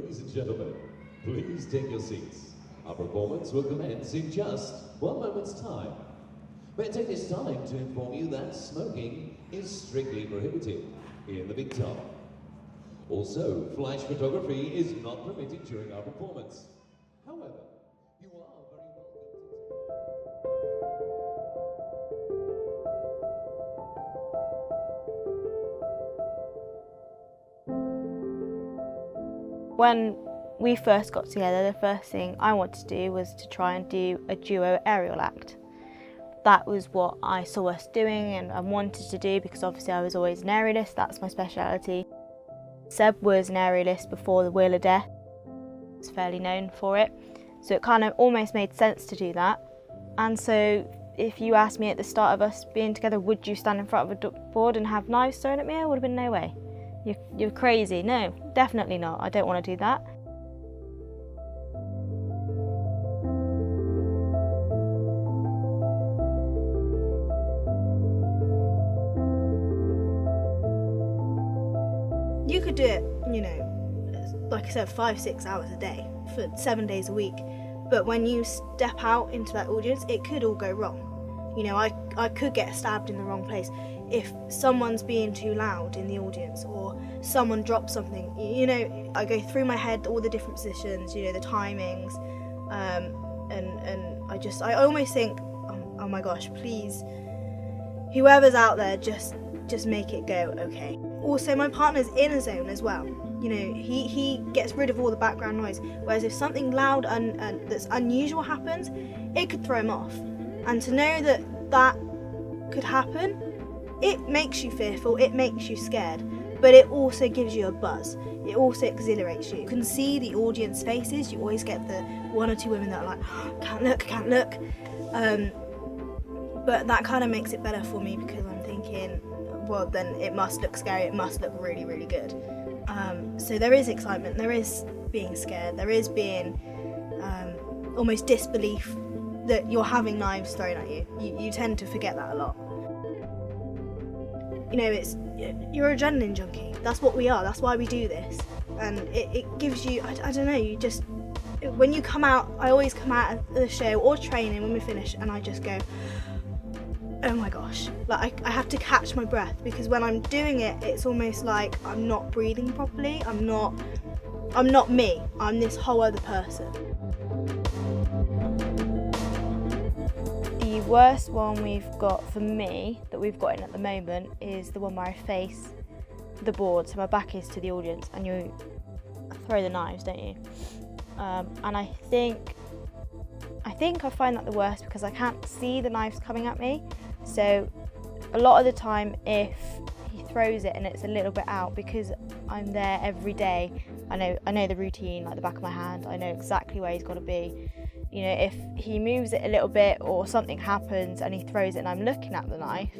Ladies and gentlemen, please take your seats. Our performance will commence in just 1 moment's time. May I take this time to inform you that smoking is strictly prohibited in the big top. Also, flash photography is not permitted during our performance. However, you are very welcome to When we first got together, the first thing I wanted to do was to try and do a duo aerial act. That was what I saw us doing and I wanted to do because obviously I was always an aerialist, that's my speciality. Seb was an aerialist before the Wheel of Death. He's fairly known for it. So it kind of almost made sense to do that. And so if you asked me at the start of us being together, would you stand in front of a board and have knives thrown at me? I would have been no way. You're crazy. No, definitely not. I don't want to do that. You could do it, you know, like I said, 5-6 hours a day for 7 days a week. But when you step out into that audience, it could all go wrong. You know, I could get stabbed in the wrong place if someone's being too loud in the audience or someone drops something. You know, I go through my head all the different positions, you know, the timings, and I almost think, oh my gosh, please, whoever's out there, just make it go okay. Also, my partner's in a zone as well. You know, he gets rid of all the background noise, whereas if something loud and that's unusual happens, it could throw him off. And to know that could happen, it makes you fearful, it makes you scared, but it also gives you a buzz. It also exhilarates you. You can see the audience faces. You always get the 1 or 2 women that are like, oh, can't look. But that kind of makes it better for me because I'm thinking, well, then it must look scary, it must look really, really good. So there is excitement, there is being scared, there is being almost disbelief that you're having knives thrown at you. You tend to forget that a lot. You know, you're an adrenaline junkie. That's what we are, that's why we do this. And it gives you, I don't know, you just, when you come out, I always come out of the show or training when we finish and I just go, oh my gosh, like I have to catch my breath because when I'm doing it, it's almost like I'm not breathing properly. I'm not me, I'm this whole other person. The worst one we've got for me, that we've got in at the moment, is the one where I face the board, so my back is to the audience and you throw the knives, don't you? And I think I find that the worst because I can't see the knives coming at me. So a lot of the time if he throws it and it's a little bit out, because I'm there every day, I know the routine like the back of my hand, I know exactly where he's got to be. You know, if he moves it a little bit or something happens and he throws it and I'm looking at the knife,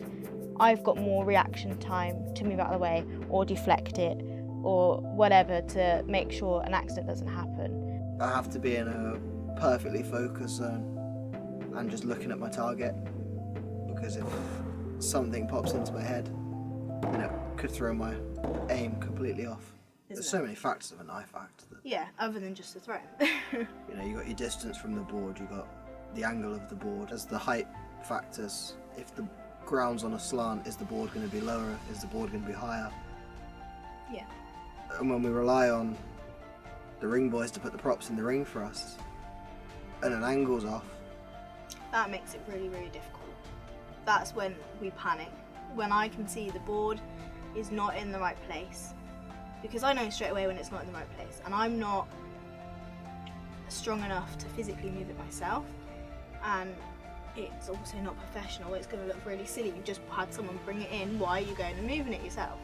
I've got more reaction time to move out of the way or deflect it or whatever to make sure an accident doesn't happen. I have to be in a perfectly focused zone and just looking at my target, because if something pops into my head, you know, could throw my aim completely off. There's so many factors of a knife act. That, Yeah, other than just a throw. you know, you got your distance from the board, you got the angle of the board, as the height factors. If the ground's on a slant, is the board going to be lower? Is the board going to be higher? Yeah. And when we rely on the ring boys to put the props in the ring for us, and an angle's off, That makes it really, really difficult. That's when we panic. When I can see the board is not in the right place. Because I know straight away when it's not in the right place. And I'm not strong enough to physically move it myself. And it's also not professional. It's going to look really silly. You've just had someone bring it in. Why are you going and moving it yourself?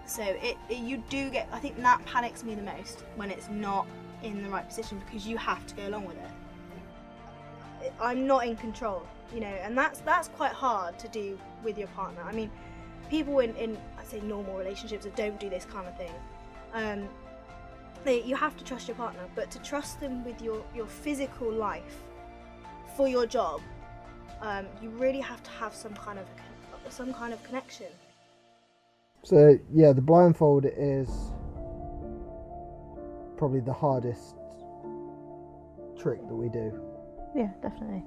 So you do get, I think that panics me the most when it's not in the right position, because you have to go along with it. I'm not in control, you know, and that's quite hard to do with your partner. I mean, people in I'd say normal relationships that don't do this kind of thing, you have to trust your partner, but to trust them with your physical life for your job, you really have to have some kind of connection. So yeah, the blindfold is probably the hardest trick that we do. Yeah, definitely.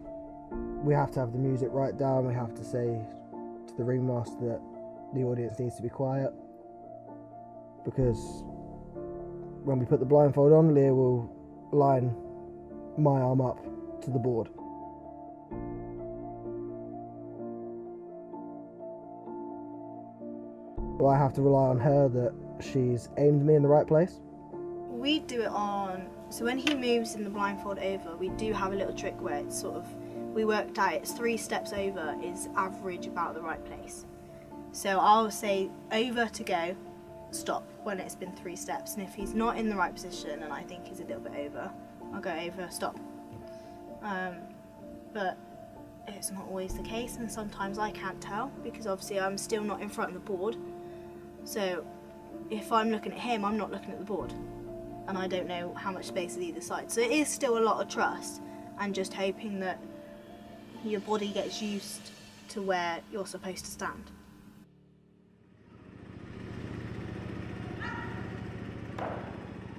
We have to have the music right down. We have to say to the ringmaster that the audience needs to be quiet, because when we put the blindfold on, Leah will line my arm up to the board. So I have to rely on her that she's aimed me in the right place. We do it on, so when he moves in the blindfold over, we do have a little trick where it's sort of, we worked out it's 3 steps over is average about the right place. So I'll say over to go, stop when it's been 3 steps, and if he's not in the right position and I think he's a little bit over, I'll go over, stop. But it's not always the case, and sometimes I can't tell because obviously I'm still not in front of the board. So if I'm looking at him, I'm not looking at the board, and I don't know how much space is either side. So it is still a lot of trust and just hoping that your body gets used to where you're supposed to stand.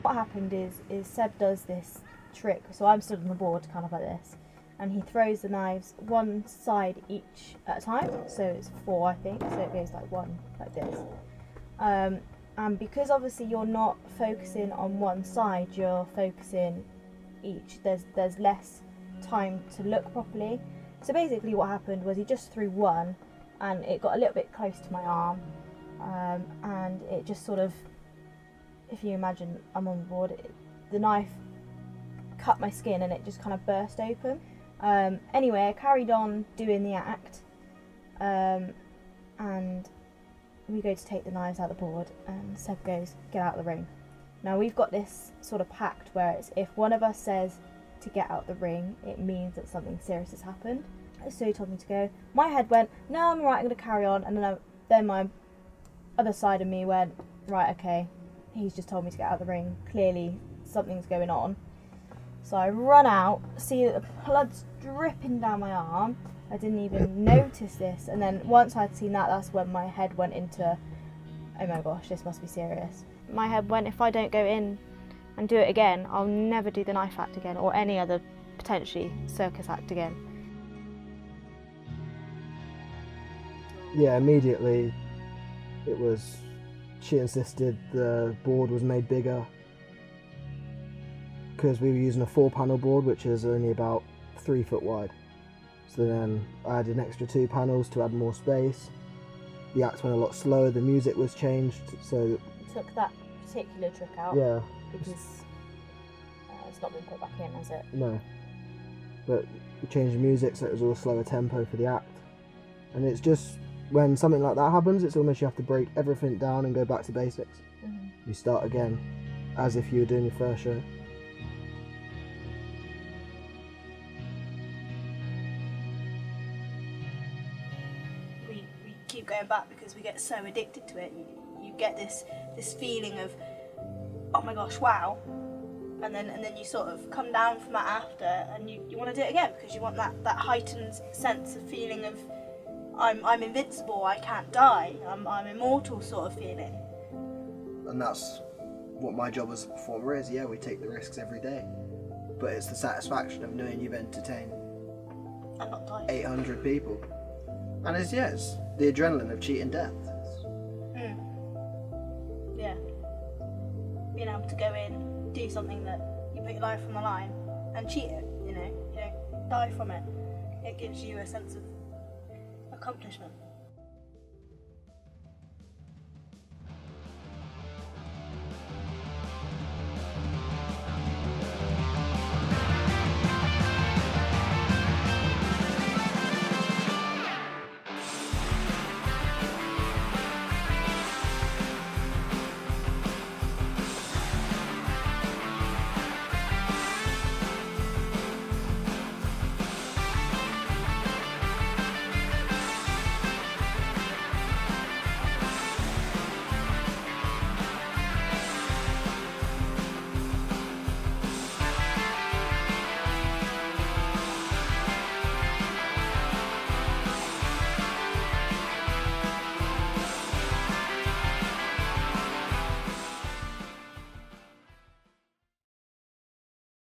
What happened is Seb does this trick, so I'm stood on the board kind of like this, and he throws the knives one side each at a time, so it's 4 I think, so it goes like one like this. And because obviously you're not focusing on one side, you're focusing each, there's less time to look properly. So basically what happened was he just threw one and it got a little bit close to my arm, and it just sort of, if you imagine I'm on the board, the knife cut my skin and it just kind of burst open. Anyway, I carried on doing the act, and we go to take the knives out of the board and Seb goes, get out of the ring. Now we've got this sort of pact where it's, if one of us says to get out the ring, it means that something serious has happened. So he told me to go. My head went, no, I'm alright, I'm going to carry on. And then my other side of me went, right, okay, he's just told me to get out of the ring. Clearly something's going on. So I run out, see that the blood's dripping down my arm. I didn't even notice this. And then once I'd seen that, that's when my head went into, oh my gosh, this must be serious. My head went, if I don't go in and do it again, I'll never do the knife act again, or any other potentially circus act again. Yeah, immediately it was, she insisted the board was made bigger because we were using a 4-panel board, which is only about 3 foot wide. So then I added an extra 2 panels to add more space. The act went a lot slower, the music was changed, so... Took that particular trick out. Yeah. Because it's not been put back in, has it? No. But we changed the music so it was all slower tempo for the act. And it's just, when something like that happens, it's almost you have to break everything down and go back to basics. Mm-hmm. You start again, as if you were doing your first show. We keep going back because we get so addicted to it. You get this feeling of, oh my gosh, wow, and then you sort of come down from that after, and you want to do it again because you want that heightened sense of feeling of, I'm invincible, I can't die, I'm immortal sort of feeling. And that's what my job as a performer is. Yeah, we take the risks every day, but it's the satisfaction of knowing you've entertained And not die. 800 people, and it's the adrenaline of cheating death. Yeah. Being able to go in, do something that you put your life on the line and cheat it, you don't die from it. It gives you a sense of accomplishment.